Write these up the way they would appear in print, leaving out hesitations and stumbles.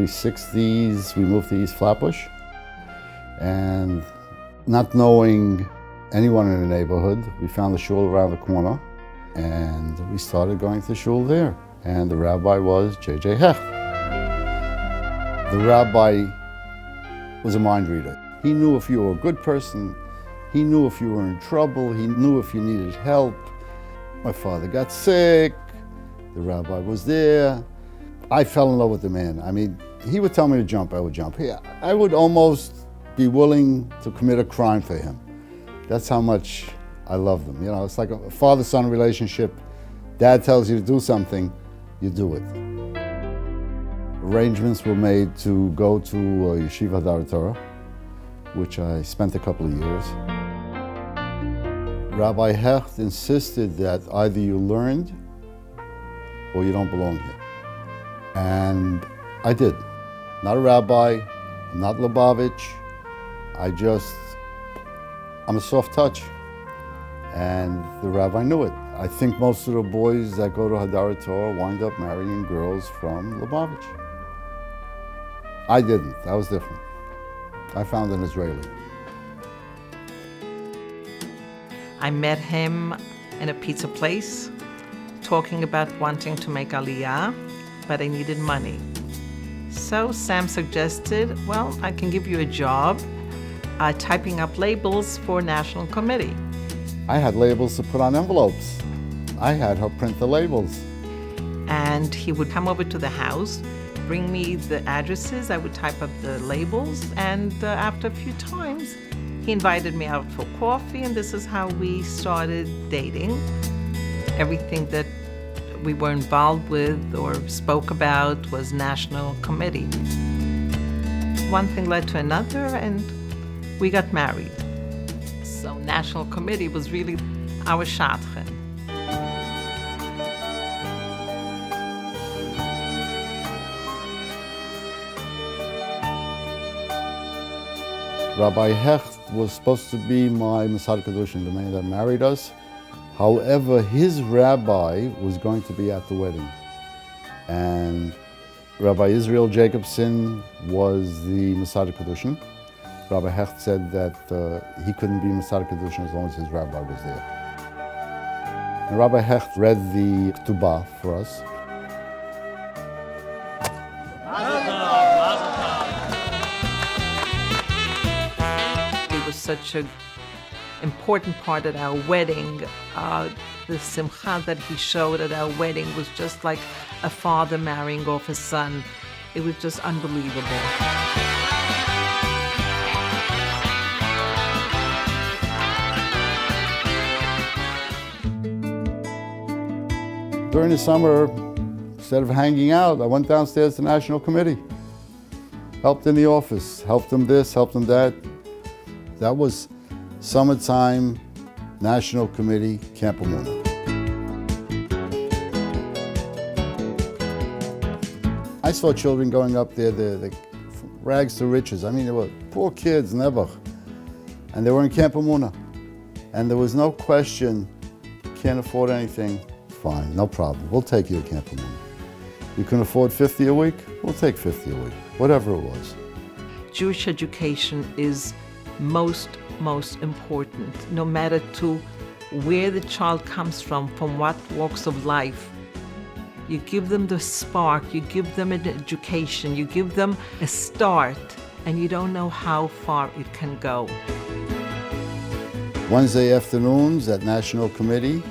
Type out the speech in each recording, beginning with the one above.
60s, we moved to East Flatbush. And not knowing anyone in the neighborhood, we found the shul around the corner. And we started going to shul there. And the rabbi was J.J. Hecht. The rabbi was a mind reader. He knew if you were a good person, he knew if you were in trouble, he knew if you needed help. My father got sick, the rabbi was there. I fell in love with the man. I mean, he would tell me to jump, I would jump. I would almost be willing to commit a crime for him. That's how much I loved him. You know, it's like a father-son relationship. Dad tells you to do something, you do it. Arrangements were made to go to Yeshiva Hadar Torah, which I spent a couple of years. Rabbi Hecht insisted that either you learned or you don't belong here. And I did. Not a rabbi, I'm not Lubavitch. I'm a soft touch. And the rabbi knew it. I think most of the boys that go to Hadar Torah wind up marrying girls from Lubavitch. I didn't, I was different. I found an Israeli. I met him in a pizza place, talking about wanting to make Aliyah, but I needed money. So Sam suggested, well, I can give you a job typing up labels for National Committee. I had labels to put on envelopes. I had her print the labels. And he would come over to the house, bring me the addresses, I would type up the labels, and after a few times, he invited me out for coffee, and this is how we started dating. Everything that we were involved with or spoke about was National Committee. One thing led to another, and we got married. So National Committee was really our shadchan. Rabbi Hecht was supposed to be my Masad Kedushin, the man that married us. However, his rabbi was going to be at the wedding. And Rabbi Israel Jacobson was the Masad Kedushin. Rabbi Hecht said that he couldn't be Masad Kedushin as long as his rabbi was there. And Rabbi Hecht read the Ketubah for us. Such an important part at our wedding. The simcha that he showed at our wedding was just like a father marrying off his son. It was just unbelievable. During the summer, instead of hanging out, I went downstairs to National Committee. Helped in the office, helped them this, helped them that. That was summertime, National Committee, Camp Amuna. I saw children going up there, the rags to riches. I mean, they were poor kids, never. And they were in Camp Amuna. And there was no question, can't afford anything, fine, no problem. We'll take you to Camp Amuna. You can afford 50 a week? We'll take 50 a week, whatever it was. Jewish education is most important, no matter to where the child comes from what walks of life. You give them the spark, you give them an education, you give them a start, and you don't know how far it can go. Wednesday afternoons at National Committee.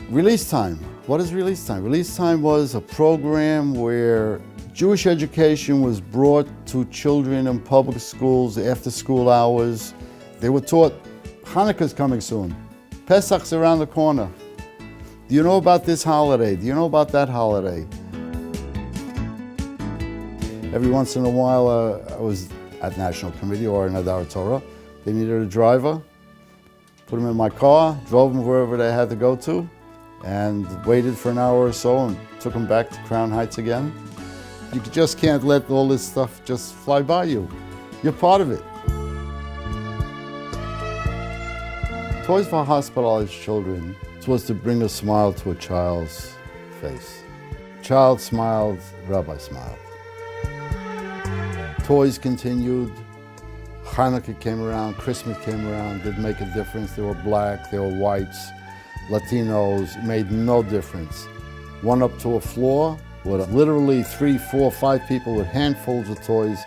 Release time. What is release time? Release time was a program where Jewish education was brought to children in public schools after school hours. They were taught, Hanukkah's coming soon, Pesach's around the corner. Do you know about this holiday? Do you know about that holiday? Every once in a while, I was at National Committee or in Hadar Torah. They needed a driver, put him in my car, drove him wherever they had to go to, and waited for an hour or so and took him back to Crown Heights again. You just can't let all this stuff just fly by you. You're part of it. Toys for Hospitalized Children was to bring a smile to a child's face. Child smiled, Rabbi smiled. toys continued. Hanukkah came around, Christmas came around, didn't make a difference. They were black, they were whites, Latinos, made no difference. Went up to a floor with literally 3, 4, 5 people with handfuls of toys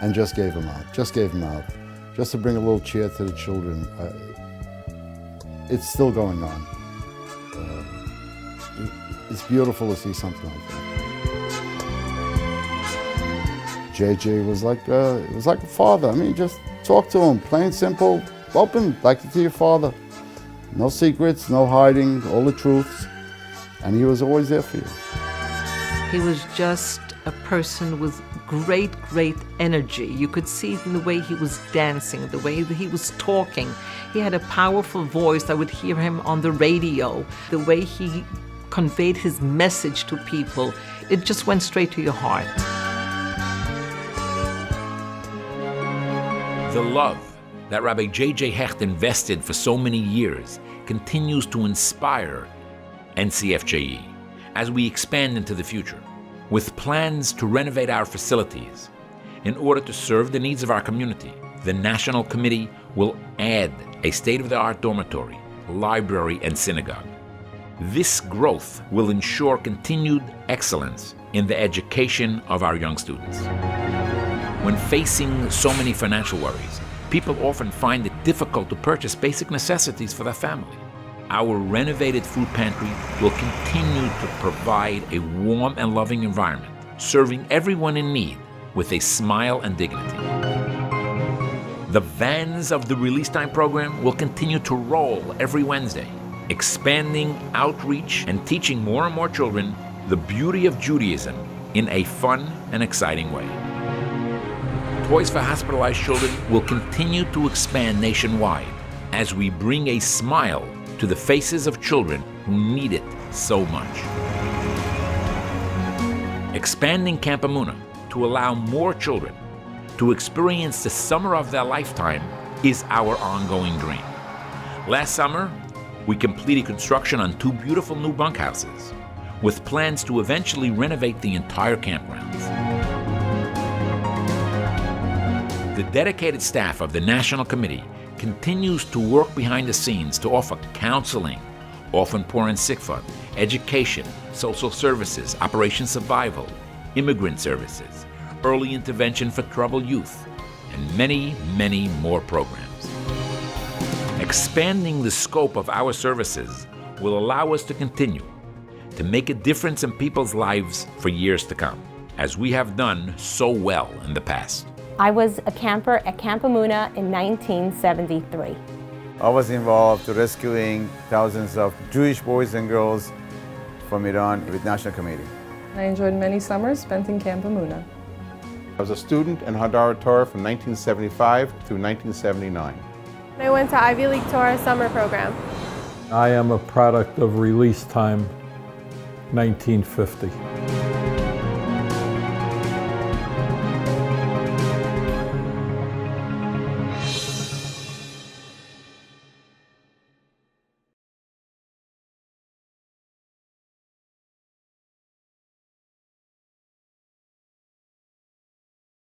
and just gave them out, just to bring a little cheer to the children. It's still going on. It's beautiful to see something like that. JJ was like a father. I mean, just talk to him, plain simple, open, like to your father. No secrets, no hiding, all the truths. And he was always there for you. He was just a person with great energy. You could see it in the way he was dancing, the way that he was talking. He had a powerful voice. I would hear him on the radio. The way he conveyed his message to people, it just went straight to your heart. The love that Rabbi J.J. Hecht invested for so many years continues to inspire NCFJE as we expand into the future, with plans to renovate our facilities. In order to serve the needs of our community, the National Committee will add a state-of-the-art dormitory, library, and synagogue. This growth will ensure continued excellence in the education of our young students. When facing so many financial worries, people often find it difficult to purchase basic necessities for their family. Our renovated food pantry will continue to provide a warm and loving environment, serving everyone in need with a smile and dignity. The vans of the Release Time program will continue to roll every Wednesday, expanding outreach and teaching more and more children the beauty of Judaism in a fun and exciting way. Toys for Hospitalized Children will continue to expand nationwide as we bring a smile to the faces of children who need it so much. Expanding Camp Emunah to allow more children to experience the summer of their lifetime is our ongoing dream. Last summer, we completed construction on 2 beautiful new bunkhouses, with plans to eventually renovate the entire campgrounds. The dedicated staff of the National Committee continues to work behind the scenes to offer counseling, orphan, poor, and sick fund, education, social services, Operation Survival, immigrant services, early intervention for troubled youth, and many, many more programs. Expanding the scope of our services will allow us to continue to make a difference in people's lives for years to come, as we have done so well in the past. I was a camper at Camp Emunah in 1973. I was involved to rescuing thousands of Jewish boys and girls from Iran with National Committee. I enjoyed many summers spent in Camp Emunah. I was a student in Hadar Torah from 1975 through 1979. I went to Ivy League Torah summer program. I am a product of Release Time 1950.